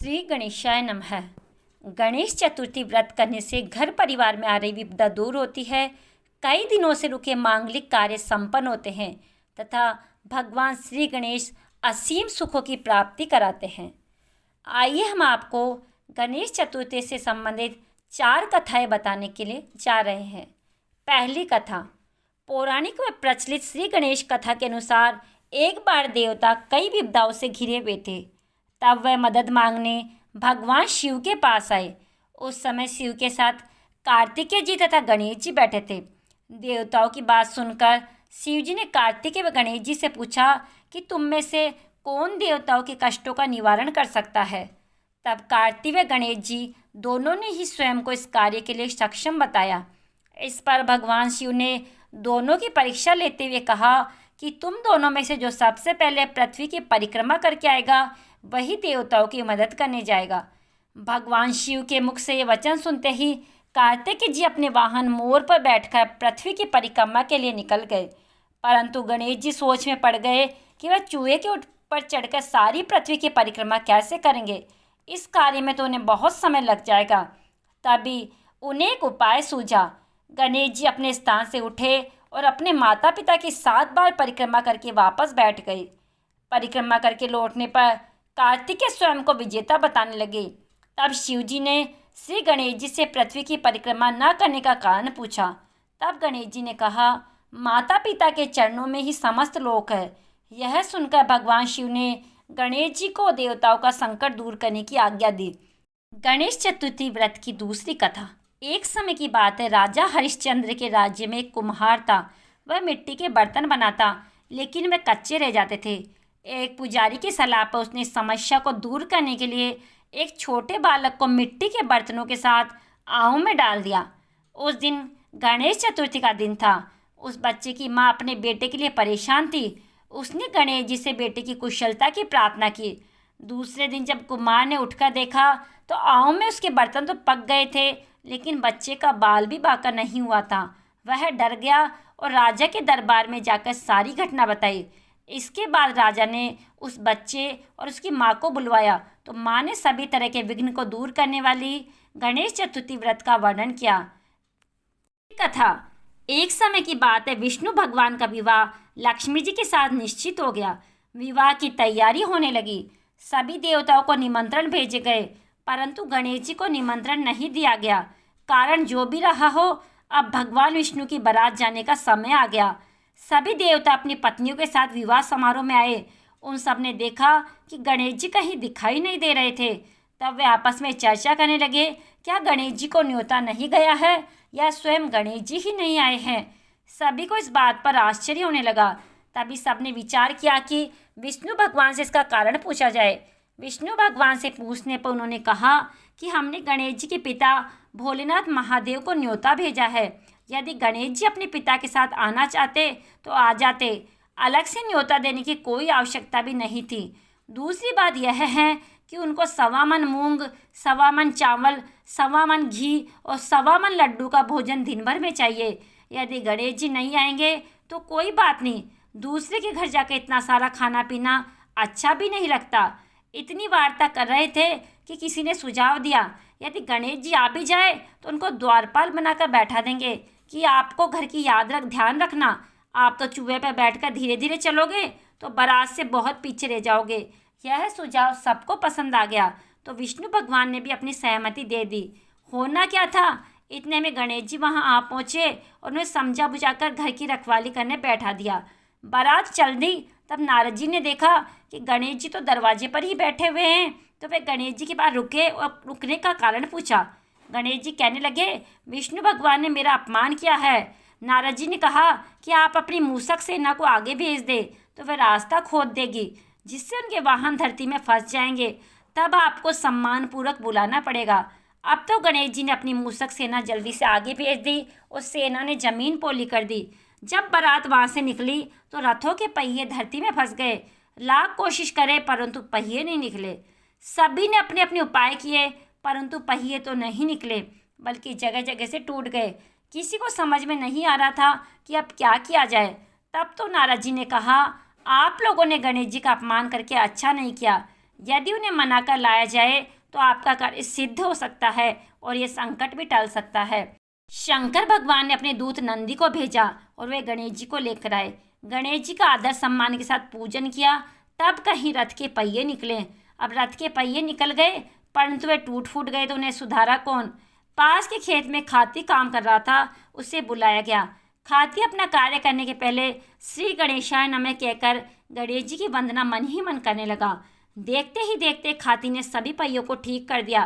श्री गणेशाय नमः। गणेश चतुर्थी व्रत करने से घर परिवार में आ रही विपदा दूर होती है। कई दिनों से रुके मांगलिक कार्य संपन्न होते हैं तथा भगवान श्री गणेश असीम सुखों की प्राप्ति कराते हैं। आइए हम आपको गणेश चतुर्थी से संबंधित 4 कथाएं बताने के लिए जा रहे हैं। पहली कथा, पौराणिक व प्रचलित श्री गणेश कथा के अनुसार एक बार देवता कई विपदाओं से घिरे हुए थे। तब वह मदद मांगने भगवान शिव के पास आए। उस समय शिव के साथ कार्तिकेय जी तथा गणेश जी बैठे थे। देवताओं की बात सुनकर शिव जी ने कार्तिकेय व गणेश जी से पूछा कि तुम में से कौन देवताओं के कष्टों का निवारण कर सकता है। तब कार्तिक व गणेश जी दोनों ने ही स्वयं को इस कार्य के लिए सक्षम बताया। इस पर भगवान शिव ने दोनों की परीक्षा लेते हुए कहा कि तुम दोनों में से जो सबसे पहले पृथ्वी की परिक्रमा करके आएगा वही देवताओं की मदद करने जाएगा। भगवान शिव के मुख से ये वचन सुनते ही कार्तिकेय जी अपने वाहन मोर पर बैठकर पृथ्वी की परिक्रमा के लिए निकल गए। परंतु गणेश जी सोच में पड़ गए कि वह चूहे के ऊपर चढ़कर सारी पृथ्वी की परिक्रमा कैसे करेंगे। इस कार्य में तो उन्हें बहुत समय लग जाएगा। तभी उन्हें एक उपाय सूझा। गणेश जी अपने स्थान से उठे और अपने माता पिता की 7 बार परिक्रमा करके वापस बैठ गए। परिक्रमा करके लौटने पर कार्तिकेय स्वयं को विजेता बताने लगे। तब शिव जी ने श्री गणेश जी से पृथ्वी की परिक्रमा न करने का कारण पूछा। तब गणेश जी ने कहा, माता पिता के चरणों में ही समस्त लोक है। यह सुनकर भगवान शिव ने गणेश जी को देवताओं का संकट दूर करने की आज्ञा दी। गणेश चतुर्थी व्रत की दूसरी कथा। एक समय की बात है, राजा हरिश्चंद्र के राज्य में एक कुम्हार था। वह मिट्टी के बर्तन बनाता, लेकिन वे कच्चे रह जाते थे। एक पुजारी की सलाह पर उसने समस्या को दूर करने के लिए एक छोटे बालक को मिट्टी के बर्तनों के साथ आहों में डाल दिया। उस दिन गणेश चतुर्थी का दिन था। उस बच्चे की माँ अपने बेटे के लिए परेशान थी। उसने गणेश जी से बेटे की कुशलता की प्रार्थना की। दूसरे दिन जब कुमार ने उठकर देखा तो आहों में उसके बर्तन तो पक गए थे, लेकिन बच्चे का बाल भी बाका नहीं हुआ था। वह डर गया और राजा के दरबार में जाकर सारी घटना बताई। इसके बाद राजा ने उस बच्चे और उसकी माँ को बुलवाया तो माँ ने सभी तरह के विघ्न को दूर करने वाली गणेश चतुर्थी व्रत का वर्णन किया। कथा, एक समय की बात है, विष्णु भगवान का विवाह लक्ष्मी जी के साथ निश्चित हो गया। विवाह की तैयारी होने लगी। सभी देवताओं को निमंत्रण भेजे गए, परंतु गणेश जी को निमंत्रण नहीं दिया गया। कारण जो भी रहा हो, अब भगवान विष्णु की बारात जाने का समय आ गया। सभी देवता अपनी पत्नियों के साथ विवाह समारोह में आए। उन सब ने देखा कि गणेश जी कहीं दिखाई नहीं दे रहे थे। तब वे आपस में चर्चा करने लगे, क्या गणेश जी को न्योता नहीं गया है या स्वयं गणेश जी ही नहीं आए हैं। सभी को इस बात पर आश्चर्य होने लगा। तभी सबने विचार किया कि विष्णु भगवान से इसका कारण पूछा जाए। विष्णु भगवान से पूछने पर उन्होंने कहा कि हमने गणेश जी के पिता भोलेनाथ महादेव को न्योता भेजा है। यदि गणेश जी अपने पिता के साथ आना चाहते तो आ जाते। अलग से न्योता देने की कोई आवश्यकता भी नहीं थी। दूसरी बात यह है कि उनको 1.25 मन मूंग, 1.25 मन चावल, 1.25 मन घी और 1.25 मन लड्डू का भोजन दिन भर में चाहिए। यदि गणेश जी नहीं आएंगे तो कोई बात नहीं, दूसरे के घर जाकर इतना सारा खाना पीना अच्छा भी नहीं लगता। इतनी वार्ता कर रहे थे कि किसी ने सुझाव दिया, यदि गणेश जी आ भी जाए तो उनको द्वारपाल बनाकर बैठा देंगे कि आपको घर की ध्यान रखना। आप तो चूहे पर बैठकर धीरे धीरे चलोगे तो बारात से बहुत पीछे रह जाओगे। यह सुझाव सबको पसंद आ गया तो विष्णु भगवान ने भी अपनी सहमति दे दी। होना क्या था, इतने में गणेश जी वहां आ पहुंचे और उन्हें समझा बुझाकर घर की रखवाली करने बैठा दिया। बारात चल दी। तब नारद जी ने देखा कि गणेश जी तो दरवाजे पर ही बैठे हुए हैं, तो वे गणेश जी के पास रुके और रुकने का कारण पूछा। गणेश जी कहने लगे, विष्णु भगवान ने मेरा अपमान किया है। नारद जी ने कहा कि आप अपनी मूसक सेना को आगे भेज दे तो वह रास्ता खोद देगी, जिससे उनके वाहन धरती में फंस जाएंगे। तब आपको सम्मानपूर्वक बुलाना पड़ेगा। अब तो गणेश जी ने अपनी मूसक सेना जल्दी से आगे भेज दी और सेना ने जमीन पोली कर दी। जब बारात वहाँ से निकली तो रथों के पहिए धरती में फंस गए। लाख कोशिश करे परंतु पहिए नहीं निकले। सभी ने अपने अपने उपाय किए परंतु पहिए तो नहीं निकले, बल्कि जगह जगह से टूट गए। किसी को समझ में नहीं आ रहा था कि अब क्या किया जाए। तब तो नारद जी ने कहा, आप लोगों ने गणेश जी का अपमान करके अच्छा नहीं किया। यदि उन्हें मना कर लाया जाए तो आपका कार्य सिद्ध हो सकता है और ये संकट भी टल सकता है। शंकर भगवान ने अपने दूत नंदी को भेजा और वे गणेश जी को लेकर आए। गणेश जी का आदर सम्मान के साथ पूजन किया। तब कहीं रथ के पहिए निकले। अब रथ के पहिए निकल गए, परंतु वे टूट फूट गए तो उन्हें सुधारा कौन? पास के खेत में खाती काम कर रहा था, उसे बुलाया गया। खाती अपना कार्य करने के पहले श्री गणेशाय नमः कहकर गणेश जी की वंदना मन ही मन करने लगा। देखते ही देखते खाती ने सभी पहियों को ठीक कर दिया।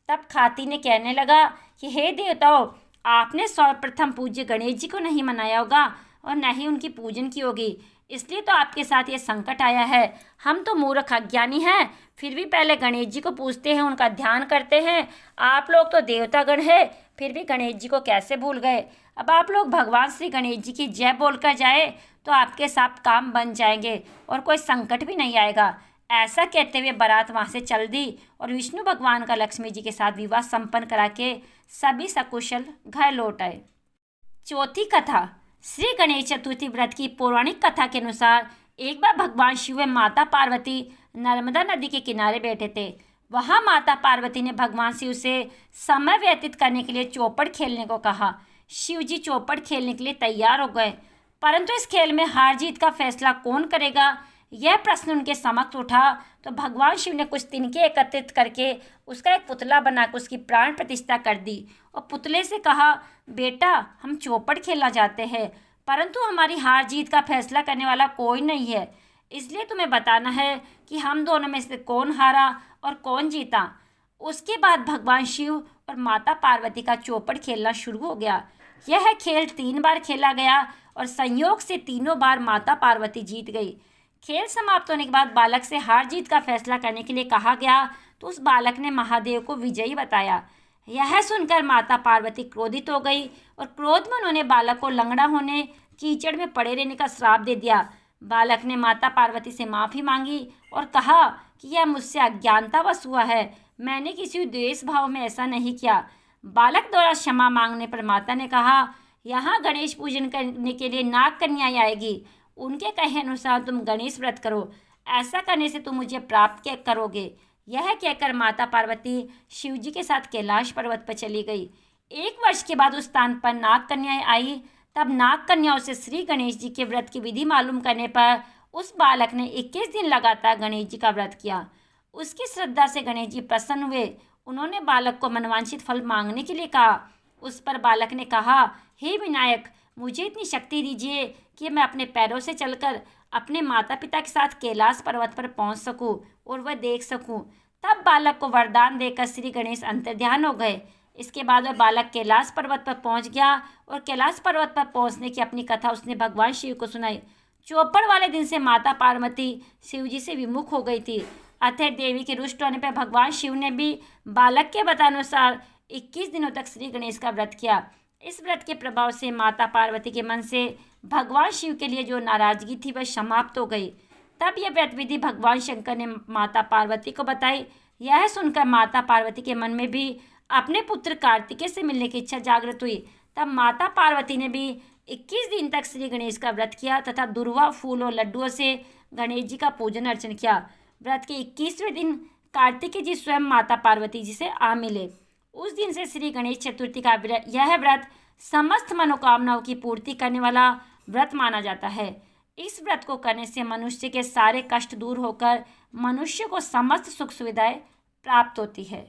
तब खाती ने कहने लगा कि हे देवताओं, आपने सर्वप्रथम पूज्य गणेश जी को नहीं मनाया होगा और न ही उनकी पूजन की होगी, इसलिए तो आपके साथ ये संकट आया है। हम तो मूर्ख अज्ञानी हैं, फिर भी पहले गणेश जी को पूजते हैं, उनका ध्यान करते हैं। आप लोग तो देवतागण है, फिर भी गणेश जी को कैसे भूल गए? अब आप लोग भगवान श्री गणेश जी की जय बोलकर जाए तो आपके सब काम बन जाएंगे और कोई संकट भी नहीं आएगा। ऐसा कहते हुए बारात वहाँ से चल दी और विष्णु भगवान का लक्ष्मी जी के साथ विवाह संपन्न करा के सभी सकुशल घर लौट आए। चौथी कथा। श्री गणेश चतुर्थी व्रत की पौराणिक कथा के अनुसार एक बार भगवान शिव व माता पार्वती नर्मदा नदी के किनारे बैठे थे। वहाँ माता पार्वती ने भगवान शिव से समय व्यतीत करने के लिए चौपड़ खेलने को कहा। शिव जी चौपड़ खेलने के लिए तैयार हो गए, परंतु इस खेल में हार जीत का फैसला कौन करेगा, यह प्रश्न उनके समक्ष उठा तो भगवान शिव ने कुछ तिनके एकत्रित करके उसका एक पुतला बनाकर उसकी प्राण प्रतिष्ठा कर दी और पुतले से कहा, बेटा हम चौपड़ खेलना चाहते हैं, परंतु हमारी हार जीत का फैसला करने वाला कोई नहीं है, इसलिए तुम्हें बताना है कि हम दोनों में से कौन हारा और कौन जीता। उसके बाद भगवान शिव और माता पार्वती का चौपड़ खेलना शुरू हो गया। यह खेल 3 बार खेला गया और संयोग से तीनों बार माता पार्वती जीत गई। खेल समाप्त होने के बाद बालक से हार जीत का फैसला करने के लिए कहा गया तो उस बालक ने महादेव को विजयी बताया। यह सुनकर माता पार्वती क्रोधित हो गई और क्रोध में उन्होंने बालक को लंगड़ा होने, कीचड़ में पड़े रहने का श्राप दे दिया। बालक ने माता पार्वती से माफ़ी मांगी और कहा कि यह मुझसे अज्ञानतावश हुआ है, मैंने किसी द्वेष भाव में ऐसा नहीं किया। बालक द्वारा क्षमा मांगने पर माता ने कहा, यहाँ गणेश पूजन करने के लिए नाग कन्याएं आएगी, उनके कहे अनुसार तुम गणेश व्रत करो, ऐसा करने से तुम मुझे प्राप्त करोगे। यह कहकर माता पार्वती शिव जी के साथ कैलाश पर्वत पर चली गई। 1 वर्ष के बाद उस स्थान पर नाग कन्याएं आई। तब नाग कन्याओं से श्री गणेश जी के व्रत की विधि मालूम करने पर उस बालक ने 21 दिन लगातार गणेश जी का व्रत किया। उसकी श्रद्धा से गणेश जी प्रसन्न हुए। उन्होंने बालक को मनवांछित फल मांगने के लिए कहा। उस पर बालक ने कहा, हे विनायक, मुझे इतनी शक्ति दीजिए कि मैं अपने पैरों से चलकर अपने माता पिता के साथ कैलाश पर्वत पर पहुंच सकूं और वह देख सकूं। तब बालक को वरदान देकर श्री गणेश अंतर्ध्यान हो गए। इसके बाद वह बालक कैलाश पर्वत पर पहुंच गया और कैलाश पर्वत पर पहुंचने की अपनी कथा उसने भगवान शिव को सुनाई। चौपड़ वाले दिन से माता पार्वती शिव जी से विमुख हो गई थी। अतः देवी के रुष्ट होने पर भगवान शिव ने भी बालक के बतानुसार 21 दिनों तक श्री गणेश का व्रत किया। इस व्रत के प्रभाव से माता पार्वती के मन से भगवान शिव के लिए जो नाराजगी थी वह समाप्त हो गई। तब यह व्रत विधि भगवान शंकर ने माता पार्वती को बताई। यह सुनकर माता पार्वती के मन में भी अपने पुत्र कार्तिकेय से मिलने की इच्छा जागृत हुई। तब माता पार्वती ने भी 21 दिन तक श्री गणेश का व्रत किया तथा दुर्वा, फूल और लड्डुओं से गणेश जी का पूजन अर्चन किया। व्रत के 21वें दिन कार्तिकेय जी स्वयं माता पार्वती जी से आ मिले। उस दिन से श्री गणेश चतुर्थी का यह व्रत समस्त मनोकामनाओं की पूर्ति करने वाला व्रत माना जाता है। इस व्रत को करने से मनुष्य के सारे कष्ट दूर होकर मनुष्य को समस्त सुख सुविधाएं प्राप्त होती है।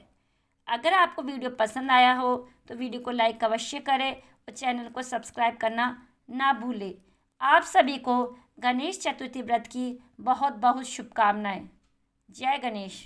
अगर आपको वीडियो पसंद आया हो तो वीडियो को लाइक अवश्य करें और चैनल को सब्सक्राइब करना ना भूलें। आप सभी को गणेश चतुर्थी व्रत की बहुत बहुत शुभकामनाएं। जय गणेश।